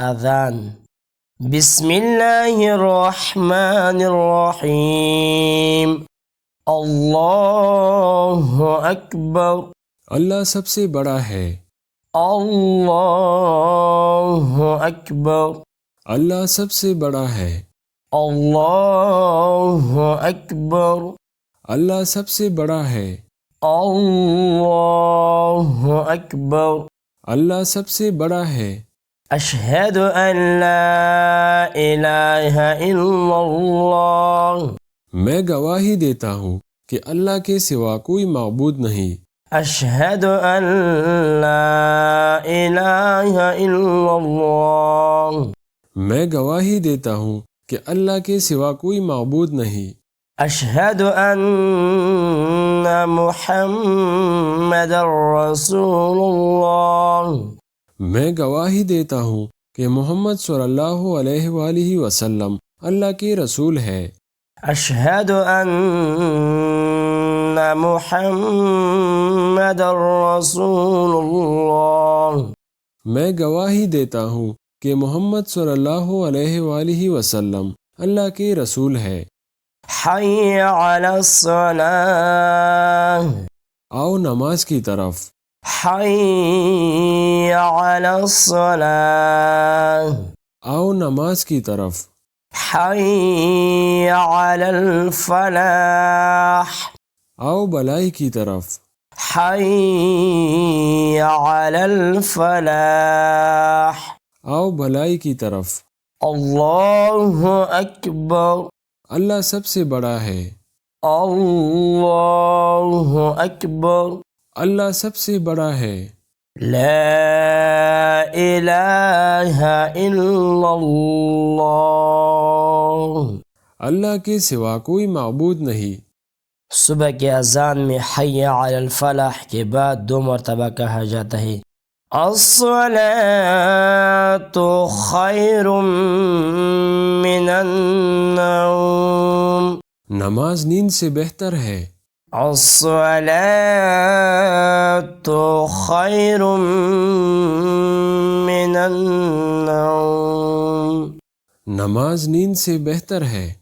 اذان۔ بسم اللہ الرحمن الرحیم۔ اللہ اکبر۔ اللہ سب سے بڑا ہے۔ اللہ اکبر۔ اللہ سب سے بڑا ہے۔ اللہ اکبر۔ اللہ سب سے بڑا ہے۔ اللہ اکبر۔ اللہ سب سے بڑا ہے۔ اشہد ان لا الہ الا اللہ۔ میں گواہی دیتا ہوں کہ اللہ کے سوا کوئی معبود نہیں۔ اشہد ان لا الہ الا اللہ۔ میں گواہی دیتا ہوں کہ اللہ کے سوا کوئی معبود نہیں۔ اشہد ان محمد رسول اللہ۔ میں گواہی دیتا ہوں کہ محمد صلی اللہ علیہ وآلہ وسلم اللہ کے رسول ہے۔ اشہد ان محمد رسول اللہ۔ میں گواہی دیتا ہوں کہ محمد صلی اللہ علیہ وآلہ وسلم اللہ کے رسول ہے۔ حی علی الصلاۃ۔ آؤ نماز کی طرف۔ حی علی الصلاۃ۔ آؤ نماز کی طرف۔ حی علی الفلاح۔ آؤ بلائی کی طرف۔ حی علی الفلاح۔ آؤ بلائی کی طرف۔ اللہ اکبر۔ اللہ سب سے بڑا ہے۔ اللہ اکبر۔ اللہ سب سے بڑا ہے۔ لا الہ الا اللہ۔ اللہ کے سوا کوئی معبود نہیں۔ صبح کے اذان میں حی علی الفلاح کے بعد 2 مرتبہ کہا جاتا ہے الصلاۃ خیر من النوم۔ نماز نیند سے بہتر ہے۔ الصلاۃ خیر من النوم۔ نماز نیند سے بہتر ہے۔